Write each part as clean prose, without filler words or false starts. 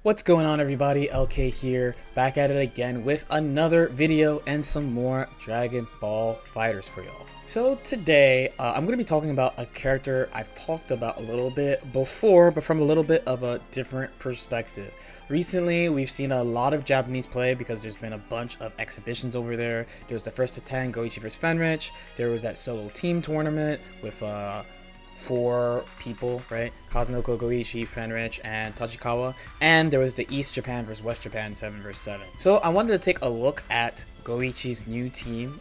What's going on, everybody? LK here, back at it again with another video and some more Dragon Ball Fighters for y'all. So today, I'm going to be talking about a character I've talked about a little bit before, but from a little bit of a different perspective. Recently, we've seen a lot of Japanese play because there's been a bunch of exhibitions over there. There was the first to 10 Goichi vs Fenrich. There was that solo team tournament with 4 people, right? Kazunoko, Goichi, Fenrich, and Tachikawa. And there was the East Japan versus West Japan 7 vs 7. So I wanted to take a look at Goichi's new team.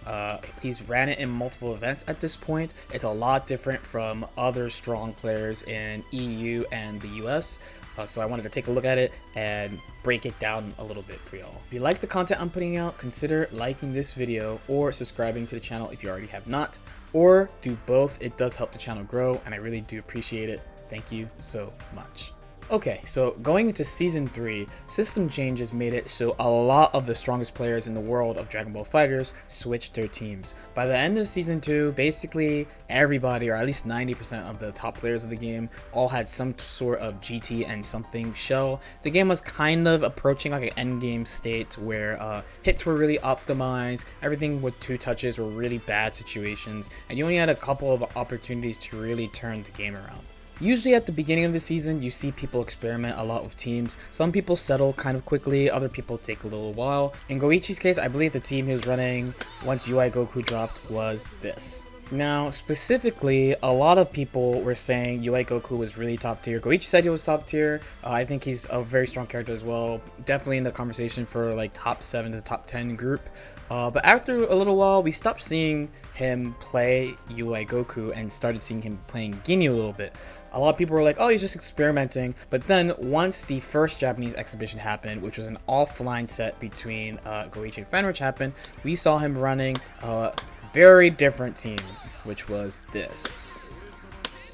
He's ran it in multiple events at this point. It's a lot different from other strong players in EU and the US. So I wanted to take a look at it and break it down a little bit for y'all. If you like the content I'm putting out, consider liking this video or subscribing to the channel if you already have not. Or do both. It does help the channel grow and I really do appreciate it. Thank you so much. Okay, so going into Season 3, system changes made it so a lot of the strongest players in the world of Dragon Ball FighterZ switched their teams. By the end of Season 2, basically everybody, or at least 90% of the top players of the game, all had some sort of GT and something shell. The game was kind of approaching like an endgame state where hits were really optimized, everything with 2 touches were really bad situations, and you only had a couple of opportunities to really turn the game around. Usually at the beginning of the season, you see people experiment a lot with teams. Some people settle kind of quickly, other people take a little while. In Goichi's case, I believe the team he was running once UI Goku dropped was this. Now, specifically, a lot of people were saying UI Goku was really top tier. Goichi said he was top tier. I think he's a very strong character as well. Definitely in the conversation for like top 7 to top 10 group. But after a little while, we stopped seeing him play UI Goku and started seeing him playing Ginyu a little bit. A lot of people were like, oh, he's just experimenting. But then once the first Japanese exhibition happened, which was an offline set between Goichi and Fenrich happened, we saw him running a very different team, which was this.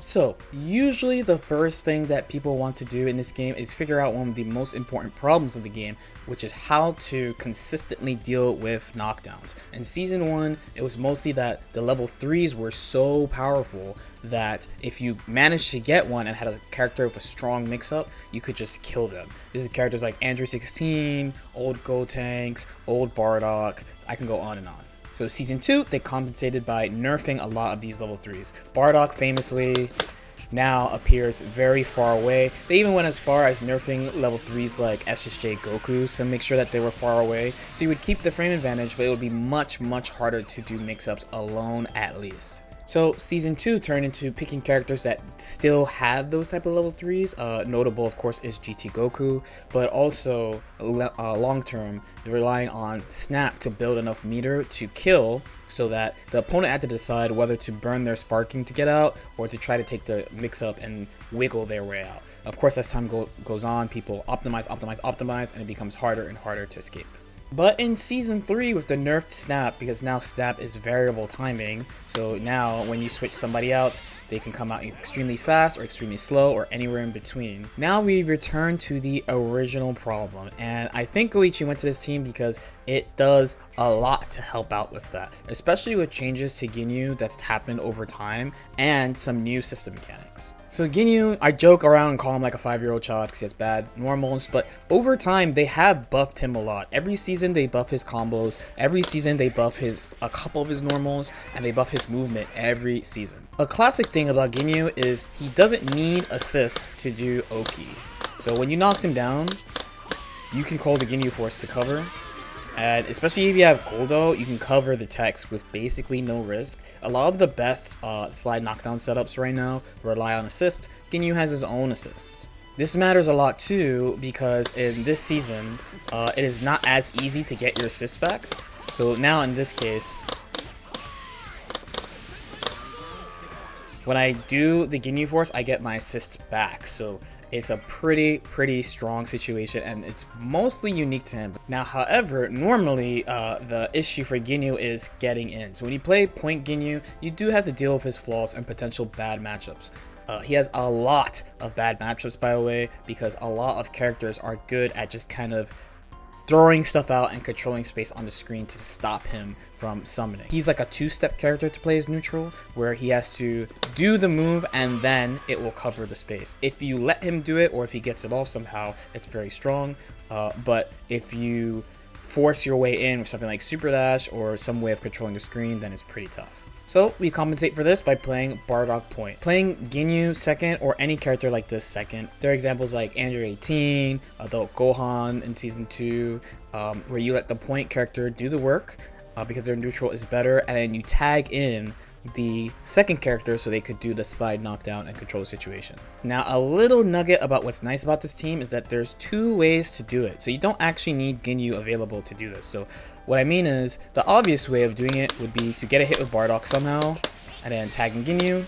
So, usually the first thing that people want to do in this game is figure out one of the most important problems of the game, which is how to consistently deal with knockdowns. In Season 1, it was mostly that the level 3s were so powerful that if you managed to get one and had a character with a strong mix-up, you could just kill them. This is characters like Andrew 16, old Gotenks, old Bardock, I can go on and on. So Season 2, they compensated by nerfing a lot of these level 3s. Bardock famously now appears very far away. They even went as far as nerfing level 3s like SSJ Goku to make sure that they were far away. So you would keep the frame advantage, but it would be much harder to do mix-ups alone at least. So Season 2 turned into picking characters that still have those type of level 3s. Notable, of course, is GT Goku, but also long term, relying on Snap to build enough meter to kill so that the opponent had to decide whether to burn their sparking to get out or to try to take the mix-up and wiggle their way out. Of course, as time goes on, people optimize, and it becomes harder and harder to escape. But in Season 3 with the nerfed Snap, because now Snap is variable timing, so now when you switch somebody out, they can come out extremely fast or extremely slow or anywhere in between. Now we return to the original problem, and I think Goichi went to this team because it does a lot to help out with that, especially with changes to Ginyu that's happened over time and some new system mechanics. So Ginyu, I joke around and call him like a 5-year-old child because he has bad normals, but over time they have buffed him a lot. Every season they buff his combos, every season they buff a couple of his normals, and they buff his movement every season. A classic thing about Ginyu is he doesn't need assists to do Oki. So when you knocked him down, you can call the Ginyu Force to cover. And especially if you have Goldo, you can cover the text with basically no risk. A lot of the best slide knockdown setups right now rely on assists. Ginyu has his own assists. This matters a lot too because in this season, it is not as easy to get your assists back. So now in this case, when I do the Ginyu Force, I get my assists back. So it's a pretty strong situation, and it's mostly unique to him. Now, however, normally the issue for Ginyu is getting in. So when you play point Ginyu, you do have to deal with his flaws and potential bad matchups. He has a lot of bad matchups, by the way, because a lot of characters are good at just kind of throwing stuff out and controlling space on the screen to stop him from summoning. He's like a two-step character to play as neutral, where he has to do the move and then it will cover the space. If you let him do it, or if he gets it off somehow, it's very strong. But if you force your way in with something like Super Dash or some way of controlling the screen, then it's pretty tough. So we compensate for this by playing Bardock point. Playing Ginyu second, or any character like this second. There are examples like Android 18, Adult Gohan in Season 2, where you let the point character do the work because their neutral is better, and then you tag in the second character so they could do the slide knockdown and control the situation. Now, a little nugget about what's nice about this team is that there's two ways to do it. So you don't actually need Ginyu available to do this. So what I mean is, the obvious way of doing it would be to get a hit with Bardock somehow, and then tagging Ginyu,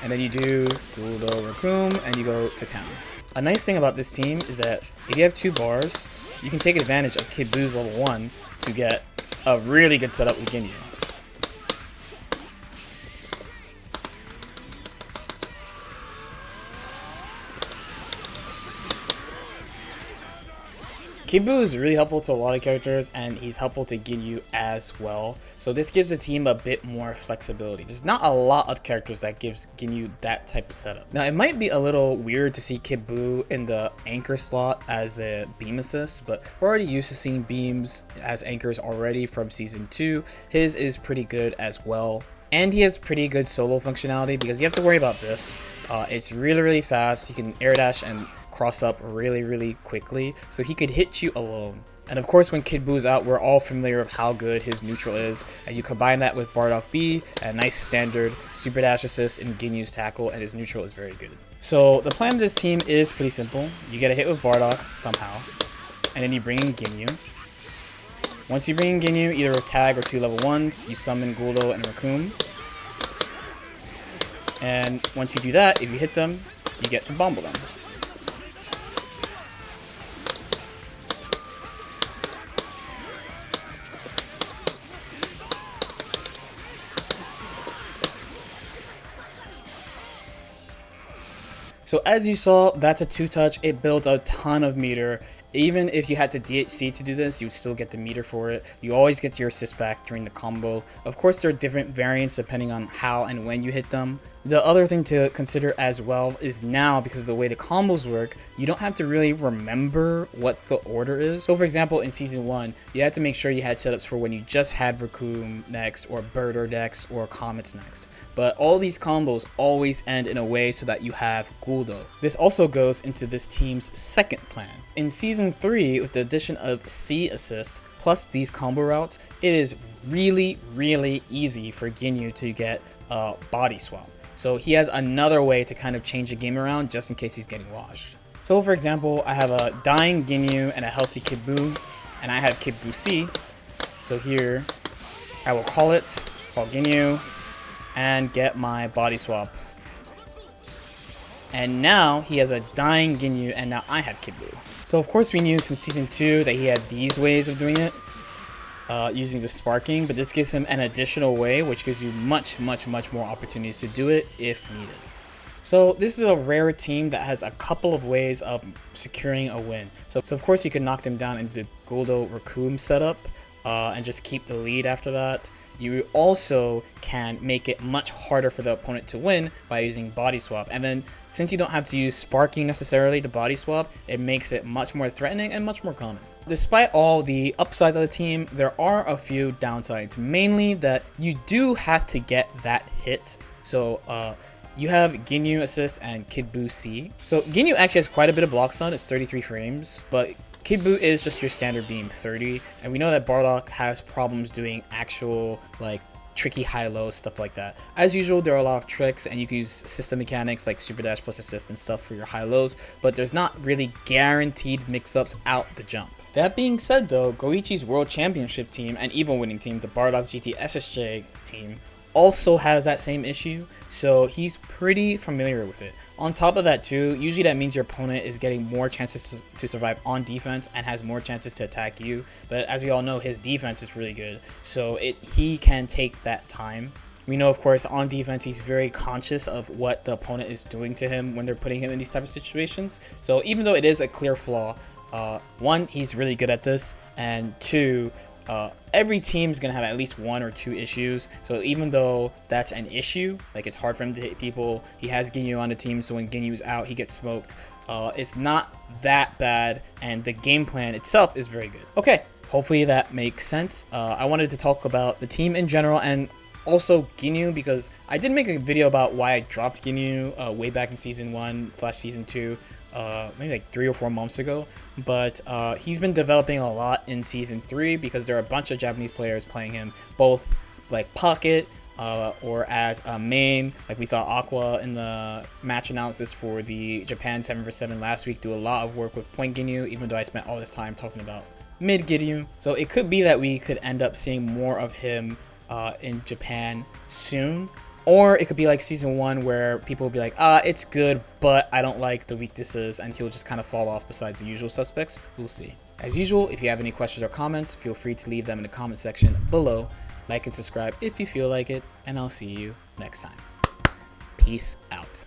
and then you do Guldo Raccoon, and you go to town. A nice thing about this team is that if you have 2 bars, you can take advantage of Kid Buu's level 1 to get a really good setup with Ginyu. Kid Buu is really helpful to a lot of characters, and he's helpful to Ginyu as well. So this gives the team a bit more flexibility. There's not a lot of characters that gives Ginyu that type of setup. Now, it might be a little weird to see Kid Buu in the anchor slot as a beam assist, but we're already used to seeing beams as anchors already from Season 2. His is pretty good as well. And he has pretty good solo functionality because you have to worry about this. It's really fast. You can air dash and cross up really quickly, so he could hit you alone. And of course, when Kid Buu's out, we're all familiar with how good his neutral is, and you combine that with Bardock B, a nice standard super dash assist in Ginyu's tackle, and his neutral is very good. So the plan of this team is pretty simple. You get a hit with Bardock somehow, and then you bring in Ginyu. Once you bring in Ginyu, either with tag or 2 level 1s, you summon Guldo and Raccoon. And once you do that, if you hit them, you get to bomble them. So as you saw, that's a 2-touch. It builds a ton of meter. Even if you had to DHC to do this, you would still get the meter for it. You always get your assist back during the combo. Of course, there are different variants depending on how and when you hit them. The other thing to consider as well is now, because of the way the combos work, you don't have to really remember what the order is. So for example, in Season 1, you had to make sure you had setups for when you just had Raccoon next, or Birder next, or Comets next. But all these combos always end in a way so that you have Guldo. This also goes into this team's second plan. In Season 3, with the addition of C assists, plus these combo routes, it is really easy for Ginyu to get a body swap. So he has another way to kind of change the game around just in case he's getting washed. So for example, I have a dying Ginyu and a healthy Kid Buu, and I have Kid Buu C. So here, I will call Ginyu, and get my body swap. And now he has a dying Ginyu, and now I have Kid Buu. So of course we knew since Season 2 that he had these ways of doing it, using the sparking, but this gives him an additional way, which gives you much more opportunities to do it if needed. So this is a rare team that has a couple of ways of securing a win. So of course you can knock them down into the Guldo Raccoon setup and just keep the lead after that. You also can make it much harder for the opponent to win by using body swap. And then since you don't have to use sparking necessarily to body swap, it makes it much more threatening and much more common. Despite all the upsides of the team, there are a few downsides, mainly that you do have to get that hit. So you have Ginyu assist and Kid Buu C. So Ginyu actually has quite a bit of block stun, it's 33 frames, but Kid Buu is just your standard beam 30, and we know that Bardock has problems doing actual like tricky high-low stuff like that. As usual, there are a lot of tricks, and you can use system mechanics like super dash plus assist and stuff for your high-lows, but there's not really guaranteed mix-ups out the jump. That being said though, Goichi's World Championship team and Evo winning team, the Bardock GT SSJ team, also has that same issue, so he's pretty familiar with it. On top of that too, usually that means your opponent is getting more chances to survive on defense and has more chances to attack you, but as we all know, his defense is really good, so he can take that time. We know, of course, on defense, he's very conscious of what the opponent is doing to him when they're putting him in these type of situations. So even though it is a clear flaw, One, he's really good at this, and two, every team's gonna have at least 1 or 2 issues. So even though that's an issue, like it's hard for him to hit people, he has Ginyu on the team, so when Ginyu's out, he gets smoked. It's not that bad, and the game plan itself is very good. Okay, hopefully that makes sense. I wanted to talk about the team in general and also Ginyu, because I did make a video about why I dropped Ginyu way back in season 1/season 2, maybe like 3 or 4 months ago. But he's been developing a lot in season 3 because there are a bunch of Japanese players playing him, both like pocket or as a main. Like we saw Aqua in the match analysis for the Japan 7vs7 last week do a lot of work with point Ginyu, even though I spent all this time talking about mid Ginyu. So it could be that we could end up seeing more of him in Japan soon, or it could be like season 1 where people will be like, it's good, but I don't like the weaknesses, and he'll just kind of fall off besides the usual suspects. We'll see. As usual, if you have any questions or comments, feel free to leave them in the comment section below. Like and subscribe if you feel like it, and I'll see you next time. Peace out.